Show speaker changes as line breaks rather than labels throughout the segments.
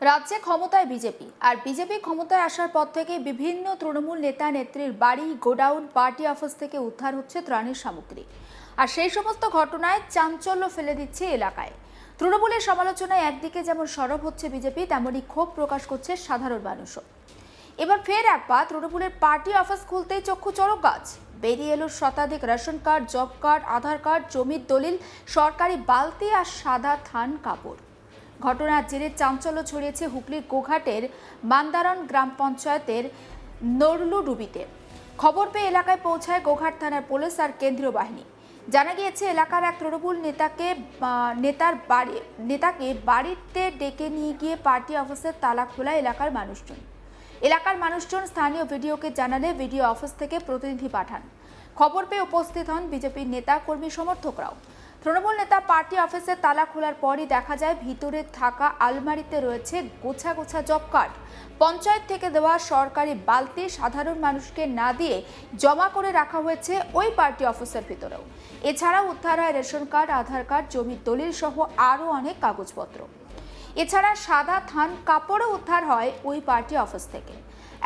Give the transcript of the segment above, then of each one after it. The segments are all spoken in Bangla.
রাজ্যে ক্ষমতায় বিজেপি আর বিজেপি ক্ষমতায় আসার পর থেকে বিভিন্ন তৃণমূল নেতা নেত্রীর বাড়ি, গোডাউন, পার্টি অফিস থেকে উদ্ধার হচ্ছে ত্রাণের সামগ্রী। আর সেই সমস্ত ঘটনায় চাঞ্চল্য ফেলে দিচ্ছে এলাকায়। তৃণমূলের সমালোচনায় একদিকে যেমন সরব হচ্ছে বিজেপি, তেমনই ক্ষোভ প্রকাশ করছে সাধারণ মানুষও। এবার ফের একবার তৃণমূলের পার্টি অফিস খুলতেই চক্ষু চড়ক গাছ। বেরিয়ে এলো শতাধিক রেশন কার্ড, জব কার্ড, আধার কার্ড, জমির দলিল, সরকারি বালতি আর সাদা থান কাপড়। ঘটনার জেরে চাঞ্চল্য ছড়িয়েছে হুগলির গোঘাটের মান্দারণ গ্রাম পঞ্চায়েতের নরলুডুবিতে। খবর পেয়ে এলাকায় পৌঁছায় গোঘাট থানার পুলিশ আর কেন্দ্রীয় বাহিনী। জানা গিয়েছে এলাকার এক তৃণমূল নেতাকে বাড়িতে ডেকে নিয়ে গিয়ে পার্টি অফিসের তালা খোলা এলাকার মানুষজন স্থানীয় ভিডিওকে জানালে ভিডিও অফিস থেকে প্রতিনিধি পাঠান। খবর পেয়ে উপস্থিত হন বিজেপির নেতা, কর্মী, সমর্থকরাও। তৃণমূল নেতা পার্টি অফিসের তালা খোলার পরই দেখা যায় ভিতরে থাকা আলমারিতে রয়েছে গোছা গোছা জব কার্ড। পঞ্চায়েত থেকে দেওয়া সরকারি বালতি সাধারণ মানুষকে না দিয়ে জমা করে রাখা হয়েছে ওই পার্টি অফিসের ভিতরেও। এছাড়াও উদ্ধার হয় রেশন কার্ড, আধার কার্ড, জমির দলিল সহ আরও অনেক কাগজপত্র। এছাড়া সাদা থান কাপড়ও উদ্ধার হয় ওই পার্টি অফিস থেকে।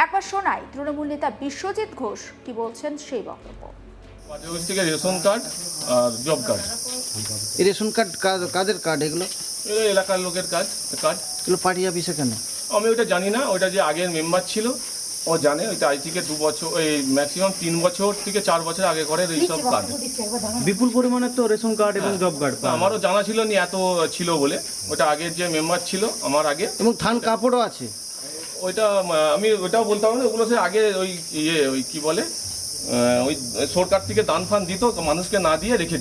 একবার শোনাই তৃণমূল নেতা বিশ্বজিৎ ঘোষ কি বলছেন সেই বক্তব্য।
পার্টি অফিস থেকে রেশন কার্ড আর জব কার্ড।
এই রেশন কার্ড কাদের কার্ড এগুলো?
এলাকার লোকের কার্ড।
এগুলো পার্টি অফিসে কেন?
আমি ওইটা জানি না, ওইটা যে আগের মেম্বার ছিল ও জানে। ওইটা আজ থেকে 2 বছর, ওই ম্যাক্সিমাম 3 বছর থেকে 4 বছর আগে করে এইসব কার্ড।
বিপুল পরিমাণে তো রেশন কার্ড এবং জব কার্ড।
আমারও জানা ছিল না এত ছিল বলে। ওটা আগের যে মেম্বার ছিল আমার আগে।
এবং থান কাপড়ও আছে।
ওইটা আমি ওইটাও বলতে পারবো না। ওগুলো সে আগে ওই কি বলে, ওই সরকার থেকে দান ফান দিত, মানুষকে না দিয়ে রেখে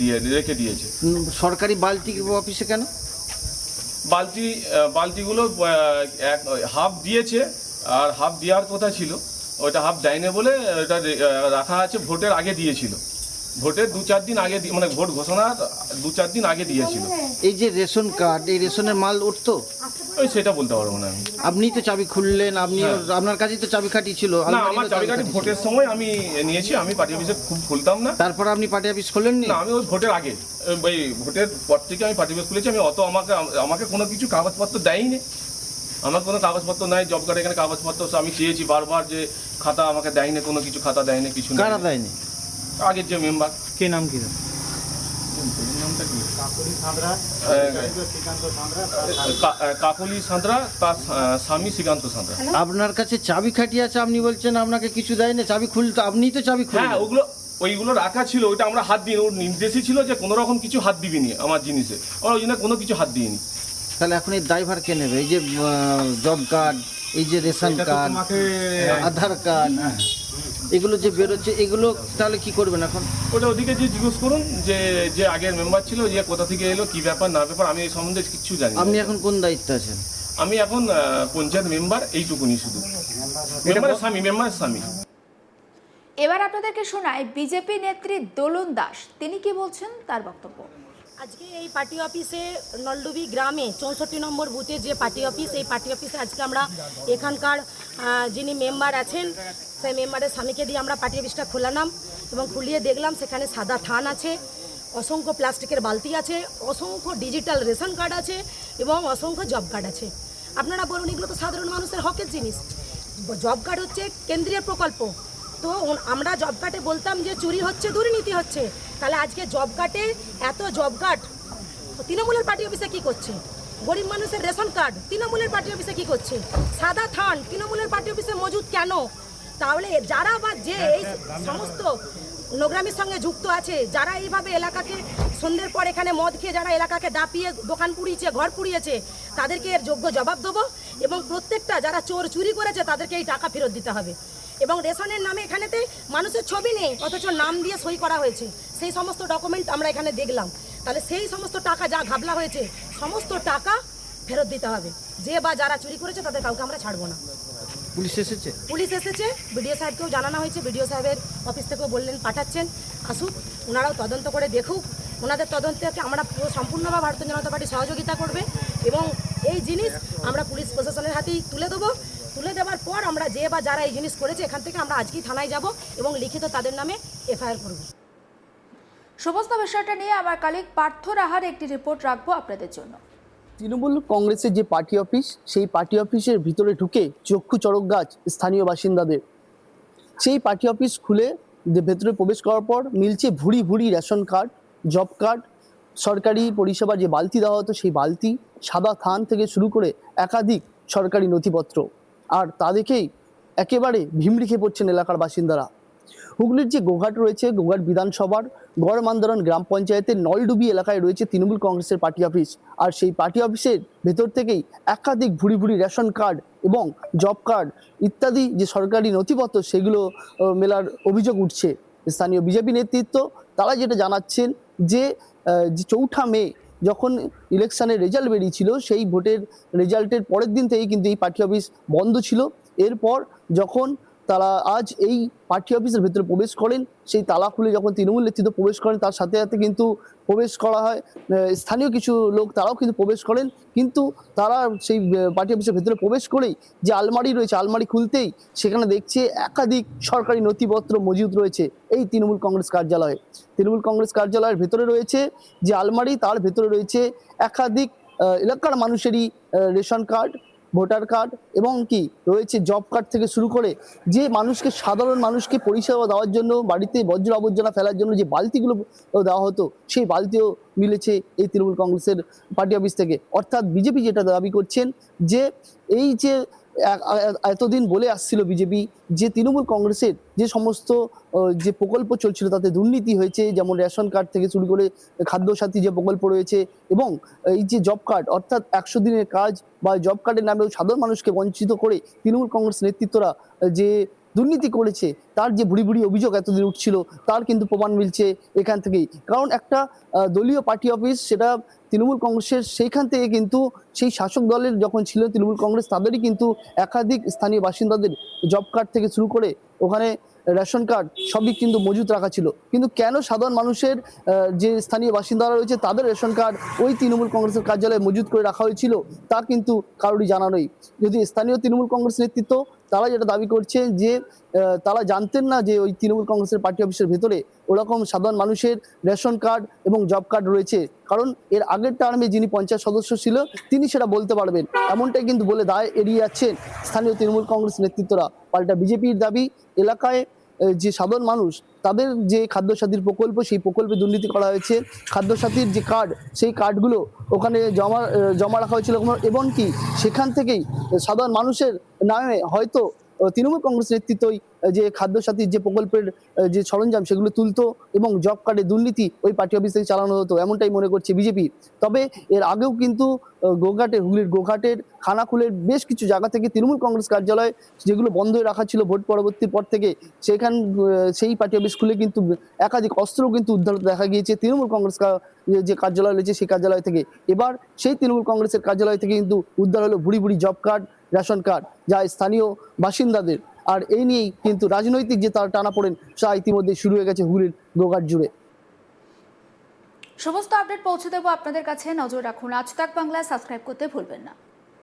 দিয়েছে।
সরকারি বালতি অফিসে কেন?
বালতিগুলো হাফ দিয়েছে আর হাফ দেওয়ার কথা ছিল, ওইটা হাফ দেয়নি বলে ওটা রাখা আছে। ভোটের আগে দিয়েছিল, ভোটের 2-4 দিন আগে, মানে ভোট ঘোষণার 2-4 দিন আগে দিয়েছিল।
এই যে রেশন কার্ড, এই রেশনের মাল উঠতো?
ওই সেটা বলতে পারবো না আমি।
আপনি তো চাবি খুললেন, আপনার কাছেই তো চাবিকাঠি ছিল।
না, আমার চাবিকাঠি ভোটের সময় আমি নিয়েছি। আমি পার্টি অফিসে খুব খুলতাম না।
তারপর আপনি পার্টি অফিস খোলেননি?
না, আমি ওই ভোটের আগে, ওই ভোটের পর থেকে আমি পার্টি অফিস খুলেছি। আমি আমাকে কোনো কিছু কাগজপত্র দেয়নি। আমার কোনো কাগজপত্র নাই। জব কার্ড এখানে কাগজপত্র আমি চেয়েছি বারবার, যে খাতা আমাকে দেয়নি, কোনো কিছু খাতা দেয়নি, কিছু না।
কারা দেয়নি?
আগের যে মেম্বার।
কে নাম কি?
কাকলি সাঁতরা, তার স্বামী শ্রীকান্ত সাঁতরা।
আপনার কাছে চাবিকাঠি আছে, আপনি বলছেন আপনাকে কিছু দেয়নি? চাবি খুলতে আপনিই তো চাবি খুললেন।
হ্যাঁ, ওইগুলো রাখা ছিল। ওইটা আমরা হাত দিই। ওর নির্দেশই ছিল যে কোনো রকম কিছু হাত দিবি নি আমার জিনিসে। আমরা ওই জন্য কোনো কিছু হাত দিইনি।
তাহলে এখন এই ড্রাইভার কে নেবে? এই যে জব কার্ড, এই যে রেশন কার্ড, আধার কার্ড, এগুলো যে বেরোচ্ছে, এগুলো তাহলে কি করবেন এখন?
ওটা ওদিকে যে জিজ্ঞেস করুন, যে আগের মেম্বার ছিল, যে কোথা থেকে এলো, কি ব্যাপার না ব্যাপার, আমি এই সম্বন্ধে কিছু জানি।
আপনি এখন কোন দায়িত্বে আছেন?
আমি এখন পঞ্চায়েত মেম্বার, এইটুকুনি শুধু। মেম্বারের স্বামী।
এবার আপনাদেরকে শোনায় বিজেপি নেত্রী দোলন দাস, তিনি কি বলছেন তার বক্তব্য।
আজকে এই পার্টি অফিসে নলডুবি গ্রামে 64 নম্বর বুথে যে পার্টি অফিস, এই পার্টি অফিসে আজকে আমরা এখানকার যিনি মেম্বার আছেন সেই মেম্বারের স্বামীকে দিয়ে আমরা পার্টি অফিসটা খোলালাম এবং খুলিয়ে দেখলাম সেখানে সাদা থান আছে, অসংখ্য প্লাস্টিকের বালতি আছে, অসংখ্য ডিজিটাল রেশন কার্ড আছে এবং অসংখ্য জব কার্ড আছে। আপনারা বলুন, এগুলো তো সাধারণ মানুষের হকের জিনিস। জব কার্ড হচ্ছে কেন্দ্রীয় প্রকল্প। তো আমরা জব কার্ডে বলতাম যে চুরি হচ্ছে, দুর্নীতি হচ্ছে। তাহলে আজকে জব কার্ডে এত জব কার্ড তৃণমূলের পার্টি অফিসে কি করছে? গরিব মানুষের রেশন কার্ড তৃণমূলের পার্টি অফিসে কি করছে? সাদা থান তৃণমূলের পার্টি অফিসে মজুদ কেন? তাহলে যারা বা যে এই সমস্ত নোংরামির সঙ্গে যুক্ত আছে, যারা এইভাবে এলাকাকে সন্ধ্যের পর এখানে মদ খেয়ে যারা এলাকাকে দাপিয়ে দোকান পুড়িয়েছে, ঘর পুড়িয়েছে, তাদেরকে এর যোগ্য জবাব দেবো এবং প্রত্যেকটা যারা চুরি করেছে তাদেরকে এই টাকা ফেরত দিতে হবে। এবং রেশনের নামে এখানেতে মানুষের ছবি নেই, অথচ নাম দিয়ে সই করা হয়েছে। সেই সমস্ত ডকুমেন্ট আমরা এখানে দেখলাম। তাহলে সেই সমস্ত টাকা যা ঘাবলা হয়েছে, সমস্ত টাকা ফেরত দিতে হবে। যে বা যারা চুরি করেছে তাদের কাউকে আমরা ছাড়বো না।
পুলিশ এসেছে?
পুলিশ এসেছে, বিডিও সাহেবকেও জানানো হয়েছে। বিডিও সাহেবের অফিস থেকেও বললেন পাঠাচ্ছেন, আসুক, ওনারাও তদন্ত করে দেখুক। ওনাদের তদন্তে আমরা সম্পূর্ণভাবে ভারতীয় জনতা পার্টি সহযোগিতা করবে এবং এই জিনিস আমরা পুলিশ প্রশাসনের হাতেই তুলে দেবো। তুলে দেওয়ার পর আমরা যে বা যারা এই জিনিস করেছে এখান থেকে আমরা আজকেই থানায় যাব এবং লিখিত তাদের নামে এফআইআর করব।
সমস্ত বিষয়টা নিয়ে আমার কলিগ পার্থ রাহার একটি রিপোর্ট রাখবো আপনাদের জন্য।
তৃণমূল কংগ্রেসের যে পার্টি অফিস, সেই পার্টি অফিসের ভিতরে ঢুকে চক্ষু চড়ক গাছ স্থানীয় বাসিন্দাদের। সেই পার্টি অফিস খুলে ভেতরে প্রবেশ করার পর মিলছে ভুড়ি ভুড়ি রেশন কার্ড, জব কার্ড, সরকারি পরিষেবার যে বালতি দেওয়া হতো সেই বালতি, সাদা থান থেকে শুরু করে একাধিক সরকারি নথিপত্র। আর তা দেখেই একেবারে ভিমড়ি খেয়ে পড়ছেন এলাকার বাসিন্দারা। হুগলির যে গোঘাট রয়েছে, গোঘাট বিধানসভার গড়মান্দরন গ্রাম পঞ্চায়েতের নলডুবি এলাকায় রয়েছে তৃণমূল কংগ্রেসের পার্টি অফিস। আর সেই পার্টি অফিসের ভেতর থেকেই একাধিক ভুড়ি ভুড়ি রেশন কার্ড এবং জব কার্ড ইত্যাদি যে সরকারি নথিপত্র সেগুলো মেলার অভিযোগ উঠছে। স্থানীয় বিজেপি নেতৃত্ব তারা যেটা জানাচ্ছেন যে 4 মে যখন ইলেকশনের রেজাল্ট বেরিয়েছিল, সেই ভোটের রেজাল্টের পরের দিন থেকেই কিন্তু এই পার্টি অফিস বন্ধ ছিল। এরপর যখন তারা আজ এই পার্টি অফিসের ভেতরে প্রবেশ করেন, সেই তালা খুলে যখন তৃণমূল নেতৃত্ব প্রবেশ করেন, তার সাথে সাথে কিন্তু প্রবেশ করা হয় স্থানীয় কিছু লোক, তারাও কিন্তু প্রবেশ করেন। কিন্তু তারা সেই পার্টি অফিসের ভেতরে প্রবেশ করেই যে আলমারি রয়েছে, আলমারি খুলতেই সেখানে দেখছে একাধিক সরকারি নথিপত্র মজুদ রয়েছে এই তৃণমূল কংগ্রেস কার্যালয়ে। তৃণমূল কংগ্রেস কার্যালয়ের ভেতরে রয়েছে যে আলমারি, তার ভেতরে রয়েছে একাধিক এলাকার মানুষেরই রেশন কার্ড, ভোটার কার্ড এবং কি রয়েছে জব কার্ড থেকে শুরু করে যে মানুষকে, সাধারণ মানুষকে পরিষেবা দেওয়ার জন্য বাড়িতে বজ্র আবর্জনা ফেলার জন্য যে বালতিগুলো দেওয়া হতো, সেই বালতিও মিলেছে এই তৃণমূল কংগ্রেসের পার্টি অফিস থেকে। অর্থাৎ বিজেপি যেটা দাবি করছেন যে এই যে এতদিন বলে আসছিল বিজেপি যে তৃণমূল কংগ্রেসের যে সমস্ত যে প্রকল্প চলছিল তাতে দুর্নীতি হয়েছে, যেমন রেশন কার্ড থেকে শুরু করে খাদ্যসাথী যে প্রকল্প রয়েছে এবং এই যে জব কার্ড অর্থাৎ 100 দিনের কাজ বা জব কার্ডের নামেও সাধারণ মানুষকে বঞ্চিত করে তৃণমূল কংগ্রেস নেতৃত্বরা যে দুর্নীতি করেছে, তার যে বুড়ি বুড়ি অভিযোগ এতদিন উঠছিল, তার কিন্তু প্রমাণ মিলছে এখান থেকেই। কারণ একটা দলীয় পার্টি অফিস, সেটা তৃণমূল কংগ্রেসের, সেইখান থেকে কিন্তু সেই শাসক দলের যখন ছিল তৃণমূল কংগ্রেস, তাদেরই কিন্তু একাধিক স্থানীয় বাসিন্দাদের জব কার্ড থেকে শুরু করে ওখানে রেশন কার্ড সবই কিন্তু মজুত রাখা ছিল। কিন্তু কেন সাধারণ মানুষের যে স্থানীয় বাসিন্দারা রয়েছে তাদের রেশন কার্ড ওই তৃণমূল কংগ্রেসের কার্যালয়ে মজুত করে রাখা হয়েছিল, তা কিন্তু কারোরই জানা নেই। যদি স্থানীয় তৃণমূল কংগ্রেস নেতৃত্ব তারা যেটা দাবি করছে যে তারা জানতেন না যে ওই তৃণমূল কংগ্রেসের পার্টি অফিসের ভেতরে ওরকম সাধারণ মানুষের রেশন কার্ড এবং জব কার্ড রয়েছে। কারণ এর আগের টার্মে যিনি পঞ্চায়েত সদস্য ছিল তিনি সেটা বলতে পারবেন, এমনটাই কিন্তু বলে দায় এড়িয়ে যাচ্ছেন স্থানীয় তৃণমূল কংগ্রেস নেতৃত্বরা। পাল্টা বিজেপির দাবি এলাকায় যে সাধারণ মানুষ, তাদের যে খাদ্যসাথীর প্রকল্প, সেই প্রকল্পে দুর্নীতি করা হয়েছে। খাদ্যসাথীর যে কার্ড, সেই কার্ডগুলো ওখানে জমা রাখা হয়েছিল এবং কি সেখান থেকেই সাধারণ মানুষের নামে হয়তো তৃণমূল কংগ্রেস নেতৃত্বই যে খাদ্যসাথীর যে প্রকল্পের যে সরঞ্জাম সেগুলো তুলতো এবং জব কার্ডে দুর্নীতি ওই পার্টি অফিস থেকে চালানো হতো, এমনটাই মনে করছে বিজেপি। তবে এর আগেও কিন্তু হুগলির গোঘাটের খানাকুলের বেশ কিছু জায়গা থেকে তৃণমূল কংগ্রেস কার্যালয় যেগুলো বন্ধ রাখা ছিল ভোট পরবর্তীর পর থেকে, সেই পার্টি অফিস খুলে কিন্তু একাধিক অস্ত্রও কিন্তু উদ্ধার দেখা গিয়েছে তৃণমূল কংগ্রেস যে কার্যালয় রয়েছে সেই কার্যালয় থেকে। এবার সেই তৃণমূল কংগ্রেসের কার্যালয় থেকে কিন্তু উদ্ধার হলো ভুড়ি ভুড়ি জব কার্ড, রেশন কার্ড, যা স্থানীয় বাসিন্দাদের। আর এই নিয়েই কিন্তু রাজনৈতিক যে তার টানাপোড়েন তা ইতিমধ্যে শুরু হয়ে গেছে হুগলির গোঘাট জুড়ে।
সমস্ত আপডেট পৌঁছে দেবো আপনাদের কাছে, নজর রাখুন। আজ তাক বাংলা সাবস্ক্রাইব করতে ভুলবেন না।